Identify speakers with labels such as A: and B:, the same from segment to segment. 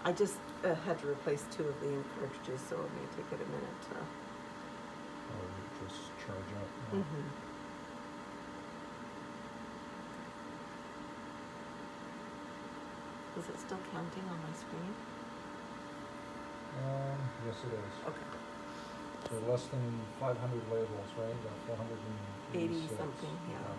A: I just had to replace 2 of the ink cartridges, so it may take it a minute to.
B: Or just charge up. Yeah.
A: Mm-hmm. Is it still counting on my screen?
B: Yes, it is.
A: Okay.
B: So less than 500 labels, right? About 486.
A: 80 something, yeah.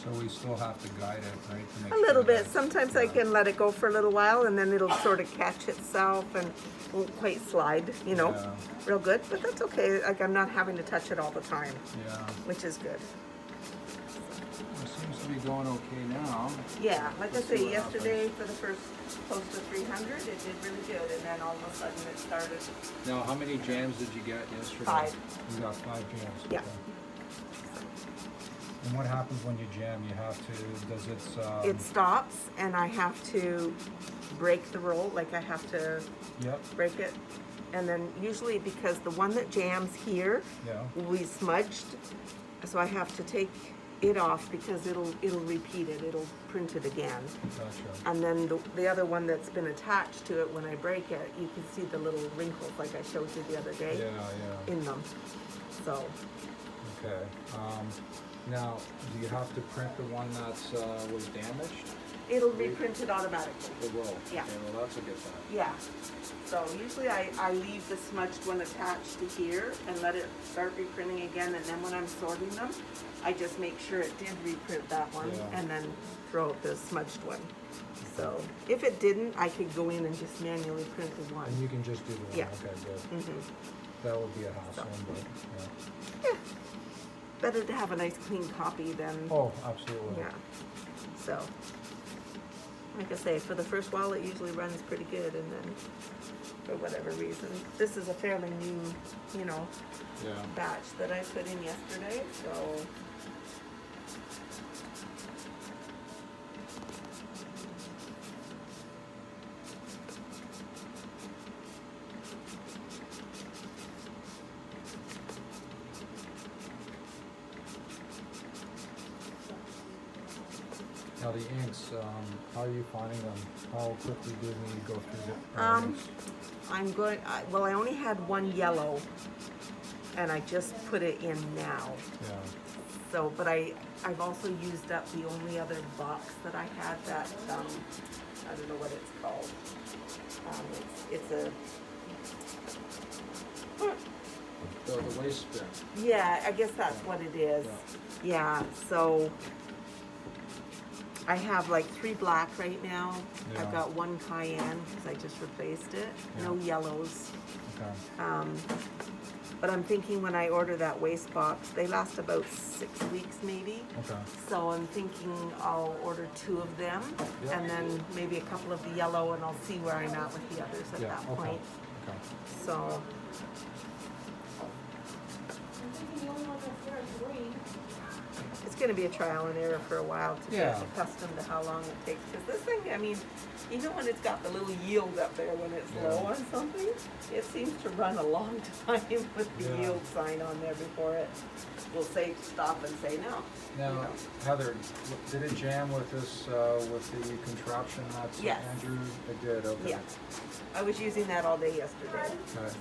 B: So we still have to guide it, right? To make
A: A little
B: sure
A: bit.
B: that-
A: Sometimes I
B: yeah.
A: can let it go for a little while and then it'll sort of catch itself and won't quite slide, you know,
B: Yeah.
A: real good. But that's okay. Like I'm not having to touch it all the time,
B: Yeah.
A: which is good.
B: It seems to be going okay now.
A: Yeah, like I
B: Let's
A: say,
B: see what
A: yesterday for the first close to 300, it did really good. And then all of a sudden it started
B: Now, how many jams did you get yesterday?
A: 5.
B: You got 5 jams.
A: Yeah.
B: Okay. And what happens when you jam? You have to, does it...
A: It stops and I have to break the roll, like I have to
B: Yep,
A: break it. And then usually because the one that jams here
B: yeah,
A: will be smudged, so I have to take it off because it'll repeat it, it'll print it again.
B: gotcha.
A: And then the other one that's been attached to it, when I break it, you can see the little wrinkles like I showed you the other day
B: Yeah, yeah,
A: in them. So
B: okay. Now, do you have to print the one that's was damaged?
A: it'll be printed automatically.
B: It will?
A: Yeah.
B: Okay, well, that's a good thing.
A: Yeah. So usually I leave the smudged one attached to here and let it start reprinting again, and then when I'm sorting them, I just make sure it did reprint that one
B: Yeah.
A: and then throw out the smudged one. So if it didn't, I could go in and just manually print the one.
B: And you can just do the one?
A: Yeah.
B: Okay, good.
A: Hmm.
B: That would be a hassle, but, yeah.
A: Yeah. Better to have a nice clean copy than,
B: Oh, absolutely.
A: yeah. So, like I say, for the first while it usually runs pretty good, and then for whatever reason, this is a fairly new, you know,
B: Yeah.
A: batch that I put in yesterday, so.
B: Now the inks, how are you finding them? How quickly do we go through the inks?
A: I'm going, well, I only had one yellow, and I just put it in now.
B: Yeah.
A: So, but I've also used up the only other box that I had that, I don't know what it's called. It's a,
B: The waste bin.
A: yeah, I guess that's what it is. Yeah, so I have like 3 black right now.
B: Yeah.
A: I've got 1 cayenne because I just replaced it. No yellows.
B: Okay.
A: But I'm thinking when I order that waste box, they last about 6 weeks maybe.
B: Okay.
A: So I'm thinking I'll order 2 of them,
B: Yeah.
A: and then maybe a couple of the yellow, and I'll see where I'm at with the others at
B: Yeah,
A: that
B: okay.
A: point.
B: Okay.
A: So, it's gonna be a trial and error for a while to
B: Yeah.
A: get accustomed to how long it takes. Because this thing, I mean, even when it's got the little yield up there when it's
B: Yeah.
A: low on something, it seems to run a long time with the
B: Yeah.
A: yield sign on there before it will say stop and say no.
B: Now,
A: you know.
B: Heather, did it jam with this, with the contraption that's
A: Yes.
B: Andrew? It did, okay.
A: Yeah. I was using that all day yesterday.
B: Okay.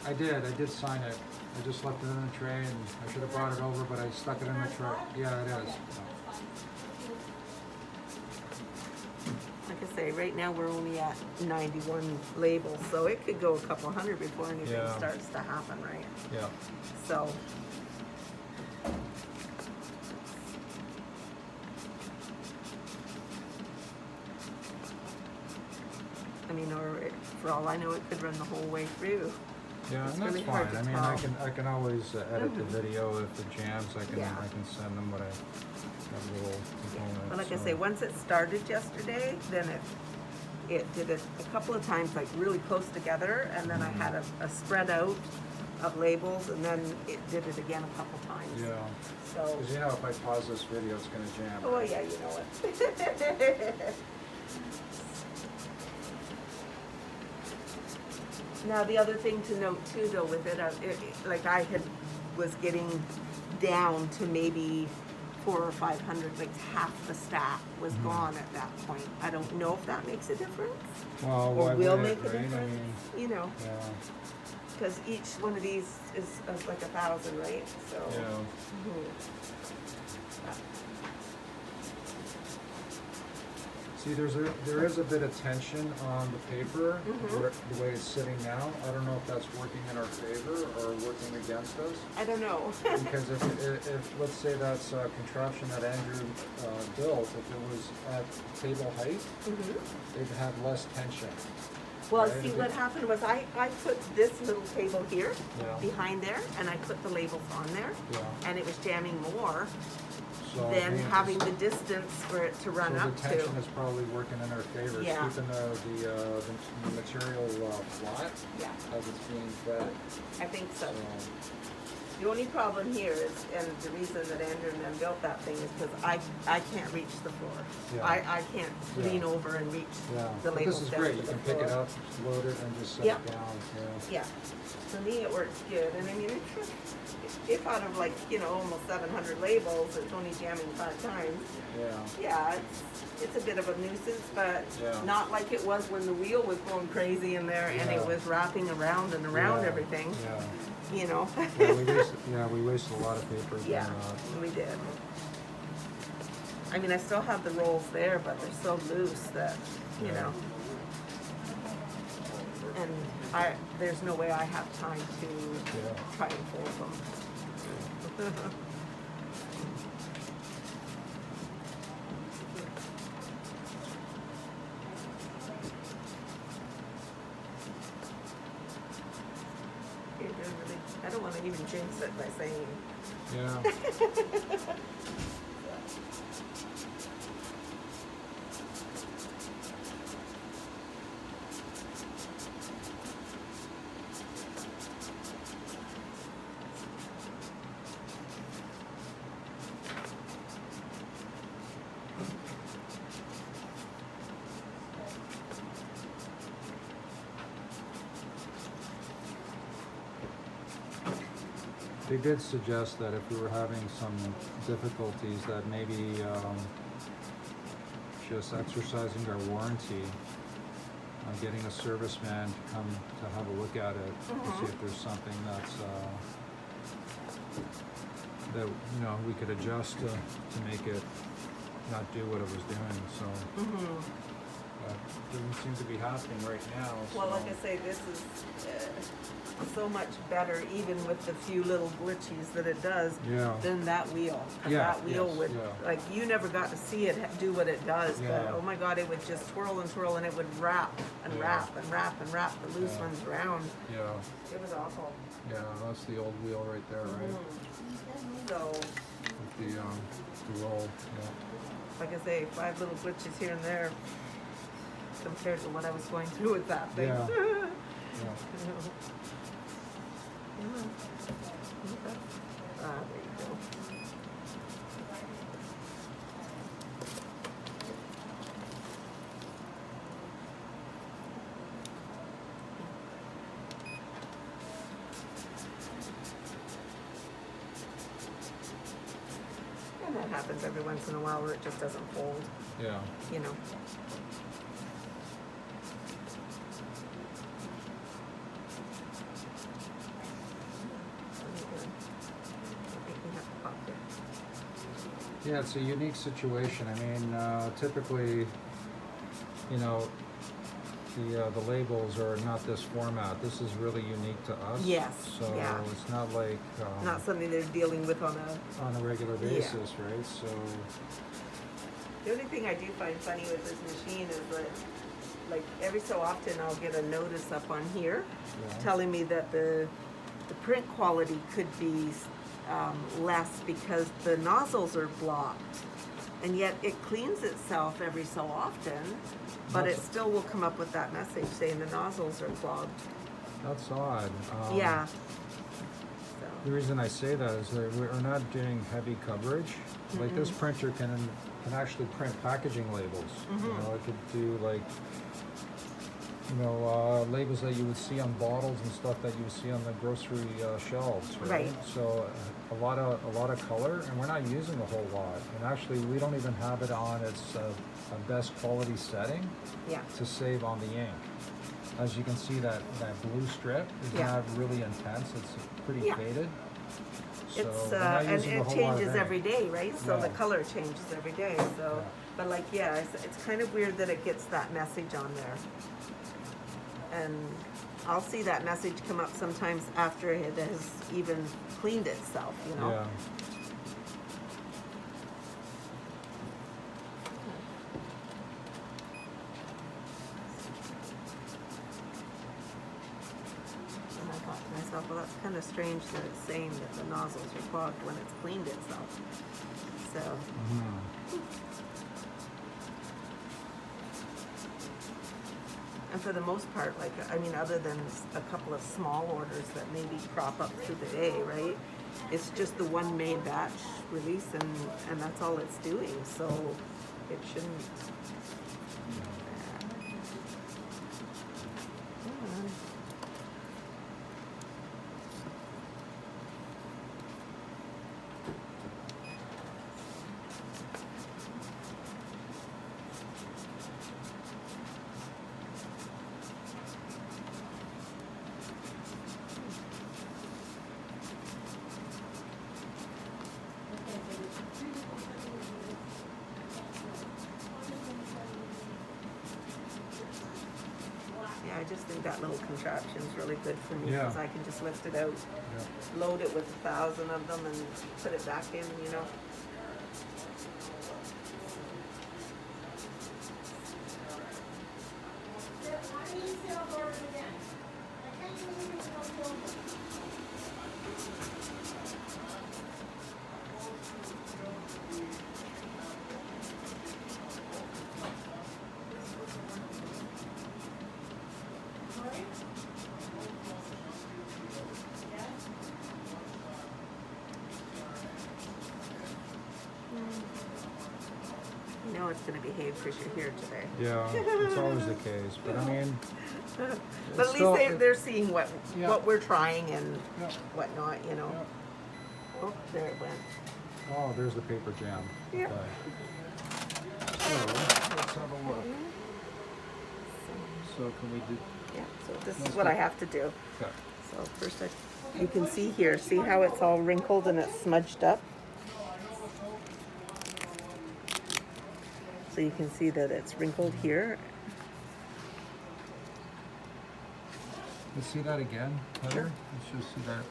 B: I did sign it. I just left it in the tray and I should have brought it over, but I stuck it in the tray. Yeah, it is.
A: Like I say, right now we're only at 91 labels, so it could go a couple hundred before anything
B: Yeah.
A: starts to happen, right?
B: Yeah.
A: So. I mean, or for all I know, it could run the whole way through.
B: Yeah,
A: It's
B: and that's
A: really
B: fine.
A: hard to
B: I mean,
A: tell.
B: I can always edit the video if it jams. I
A: Yeah.
B: can send them what I have little components.
A: But like I
B: so-
A: say, once it started yesterday, then it did it a couple of times, like really close together, and then I had a spread out of labels, and then it did it again a couple times.
B: Yeah.
A: So,
B: Because you know, if I pause this video, it's gonna jam.
A: oh yeah, you know it. Now the other thing to note too, though, with it, like I was getting down to maybe 400 or 500, like half the stack was gone at that point. I don't know if that makes a difference,
B: Well,
A: or
B: why
A: will
B: would
A: make
B: it,
A: a
B: right?
A: difference.
B: I mean,
A: You know,
B: yeah,
A: because each one of these is like 1,000, right? So.
B: yeah.
A: Mhm.
B: See, there is a bit of tension on the paper, the way it's sitting now. I don't know if that's working in our favor or working against us.
A: I don't know.
B: Because if let's say that's a contraption that Andrew built, if it was at table height, it'd have less tension.
A: Well,
B: Right,
A: see,
B: if
A: what
B: it-
A: happened was I put this little table here
B: Yeah.
A: behind there, and I put the labels on there,
B: Yeah.
A: and it was jamming more
B: So
A: than
B: maybe
A: having
B: it's-
A: the distance for it to run
B: so
A: up
B: the
A: to.
B: tension is probably working in our favor.
A: Yeah.
B: It's keeping the material flat
A: Yeah,
B: as it's being fed.
A: I think so.
B: So,
A: The only problem here is, and the reason that Andrew and them built that thing is because I can't reach the floor.
B: Yeah.
A: I can't
B: Yeah.
A: lean over and reach
B: yeah,
A: the
B: but
A: labels
B: this is
A: down
B: great.
A: to
B: You
A: the
B: can pick it
A: floor.
B: up, load it, and just set
A: Yeah.
B: it down.
A: Yeah, for me it works good, and I mean, if out of like, you know, almost 700 labels, it's only jamming 5 times,
B: Yeah.
A: yeah, it's a bit of a nuisance, but
B: Yeah.
A: not like it was when the wheel was going crazy in there and it
B: Yeah.
A: was wrapping around and around
B: Yeah.
A: everything,
B: Yeah.
A: you know?
B: We wasted a lot of paper. doing
A: Yeah,
B: that.
A: we did. I mean, I still have the rolls there, but they're so loose that, you
B: Yeah.
A: know. And there's no way I have time to
B: Yeah.
A: try and fold them. I don't want to even jinx it by saying.
B: Yeah. They did suggest that if we were having some difficulties, that maybe just exercising our warranty, getting a serviceman to come to have a look at it to see if there's something that's that you know we could adjust to make it not do what it was doing. So doesn't seem to be happening right now.
A: Well,
B: so.
A: like I say, this is so much better, even with the few little glitches that it does,
B: Yeah.
A: than that wheel. 'Cause
B: Yeah,
A: that wheel
B: yes,
A: would,
B: yeah.
A: like, you never got to see it do what it does, but
B: Yeah.
A: oh my God, it would just twirl and twirl, and it would wrap and
B: Yeah.
A: wrap and wrap and wrap the loose
B: Yeah.
A: ones around.
B: Yeah,
A: It was awful.
B: yeah, that's the old wheel right there, right?
A: So,
B: With the roll, yeah.
A: like I say, 5 little glitches here and there compared to what I was going through with that thing.
B: Yeah. Yeah.
A: Ah, there you go. And that happens every once in a while where it just doesn't fold,
B: Yeah.
A: you know.
B: Yeah, it's a unique situation. I mean, typically, you know, the labels are not this format. This is really unique to us.
A: Yes,
B: So
A: yeah.
B: it's not like
A: Not something they're dealing with on
B: on a regular
A: Yeah.
B: basis, right? So
A: the only thing I do find funny with this machine is that like every so often I'll get a notice up on here
B: Yeah.
A: telling me that the print quality could be less because the nozzles are blocked. And yet it cleans itself every so often, but it
B: That's-
A: still will come up with that message saying the nozzles are clogged.
B: That's odd.
A: Yeah.
B: The reason I say that is that we're not doing heavy coverage. Like this printer can actually print packaging labels. You know, it could do like, you know, labels that you would see on bottles and stuff that you would see on the grocery shelves, right?
A: Right.
B: So a lot of color, and we're not using a whole lot. And actually, we don't even have it on its best quality setting
A: Yeah.
B: to save on the ink. As you can see, that blue strip is
A: Yeah.
B: not really intense. It's pretty
A: Yeah.
B: faded. So
A: It's
B: we're not
A: and
B: using a
A: it
B: whole lot of
A: changes
B: ink.
A: every day, right? So the
B: Yeah.
A: color changes every day. So,
B: Yeah.
A: but like, yeah, it's kind of weird that it gets that message on there. And I'll see that message come up sometimes after it has even cleaned itself, you know?
B: Yeah.
A: And I thought to myself, well, that's kind of strange that it's saying that the nozzles are clogged when it's cleaned itself. So, and for the most part, like, I mean, other than a couple of small orders that maybe crop up through the day, right? It's just the one main batch release, and that's all it's doing. So it shouldn't. Yeah. Yeah, I just think that little contraption is really good for me
B: Yeah.
A: because I can just lift it out,
B: Yeah.
A: load it with 1,000 of them, and put it back in, you know. You know it's going to behave because you're here today.
B: Yeah, it's always the case. But I mean,
A: But
B: it's
A: at least
B: still-
A: they're seeing what
B: Yeah.
A: what we're trying and
B: Yeah.
A: whatnot, you know.
B: Yeah.
A: Oh, there it went.
B: Oh, there's the paper jam.
A: Yeah.
B: Okay. So let's have a look. So can we do?
A: Yeah, so this
B: Let's
A: is what
B: go.
A: I have to do.
B: Okay.
A: So first you can see here, see how it's all wrinkled and it's smudged up? So you can see that it's wrinkled here.
B: Let's see that again, Heather.
A: Sure.
B: Let's just see that.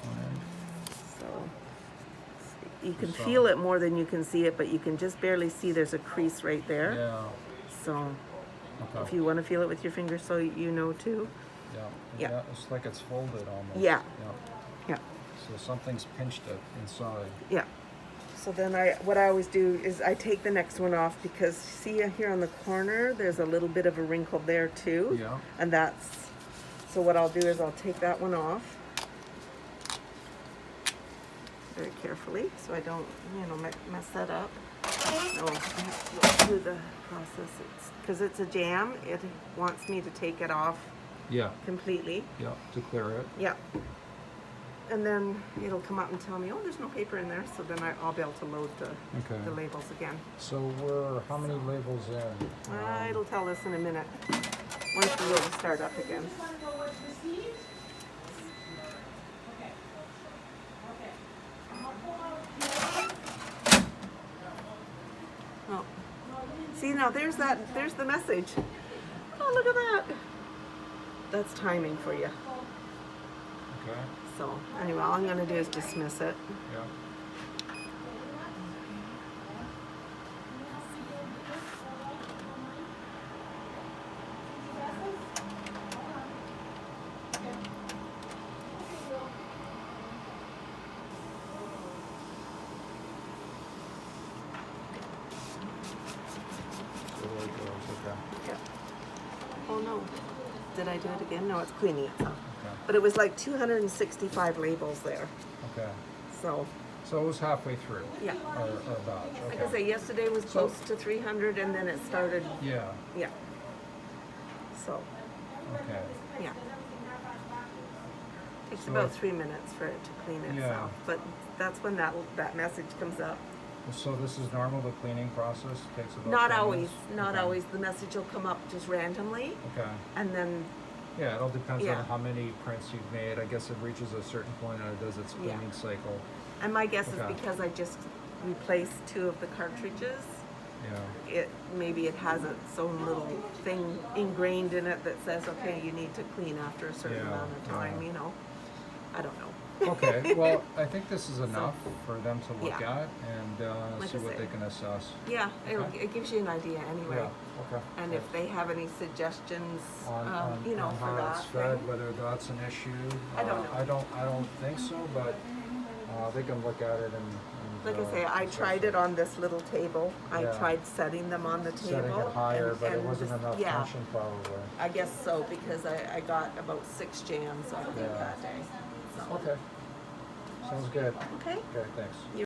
B: One end.
A: So you can
B: Just
A: feel it more than you can see it, but you can just barely see there's a crease right there.
B: Yeah.
A: So
B: Okay.
A: if you want to feel it with your fingers so you know too.
B: Yeah.
A: Yeah.
B: It's like it's folded almost.
A: Yeah.
B: Yeah.
A: Yeah.
B: So something's pinched it inside.
A: Yeah. So then what I always do is I take the next one off because see here on the corner, there's a little bit of a wrinkle there too.
B: Yeah.
A: And so what I'll do is I'll take that one off very carefully so I don't, mess that up. No, I have to go through the process. Because it's a jam, it wants me to take it off
B: Yeah.
A: completely.
B: Yeah. To clear it.
A: Yeah. And then it'll come up and tell me, oh, there's no paper in there. So then I'll be able to load
B: Okay.
A: the labels again.
B: So we're how many labels in?
A: It'll tell us in a minute once the wheels start up again. Oh, see now there's the message. Oh, look at that. That's timing for you.
B: Okay.
A: So anyway, all I'm gonna do is dismiss it.
B: Yeah. the way it goes, okay.
A: Yeah. Oh no, did I do it again? No, it's cleaning itself.
B: Okay.
A: But it was like 265 labels there,
B: Okay.
A: so,
B: So it was halfway through?
A: yeah.
B: Or about, okay.
A: Like I say, yesterday was
B: So-
A: close to 300 and then it started,
B: Yeah,
A: yeah. So,
B: okay.
A: yeah. Takes
B: So
A: about
B: if-
A: 3 minutes for it to clean
B: Yeah.
A: itself, but that's when that message comes up.
B: So this is normal, the cleaning process takes about
A: Not
B: 10
A: always,
B: minutes?
A: not
B: Okay.
A: always. The message will come up just randomly,
B: Okay.
A: and then,
B: Yeah, it all depends
A: Yeah.
B: on how many prints you've made. I guess it reaches a certain point and it does its
A: Yeah.
B: cleaning cycle.
A: and my guess
B: Okay.
A: is because I just replaced 2 of the cartridges,
B: Yeah.
A: maybe it has its own little thing ingrained in it that says, okay, you need to clean after a certain
B: Yeah,
A: amount of time,
B: yeah.
A: you know? I don't know.
B: Okay, well, I think this is enough for them to look
A: Yeah.
B: at and
A: Like
B: see
A: I
B: what
A: say.
B: they can assess.
A: Yeah,
B: Okay.
A: it gives you an idea anyway.
B: Yeah, okay.
A: And if they have any suggestions, you know,
B: on
A: for
B: how
A: that
B: it's fed,
A: thing.
B: whether that's an issue.
A: I don't know.
B: I don't think so, but they can look at it and
A: Like I say, I
B: assess
A: tried it on this little table. I
B: Yeah.
A: tried setting them on the table.
B: setting it higher,
A: and-
B: but it
A: and
B: wasn't
A: just-
B: enough
A: yeah,
B: tension probably.
A: I guess so, because I got about 6 jams, I think,
B: Yeah.
A: that day. So,
B: Okay, sounds good.
A: okay.
B: Okay, thanks.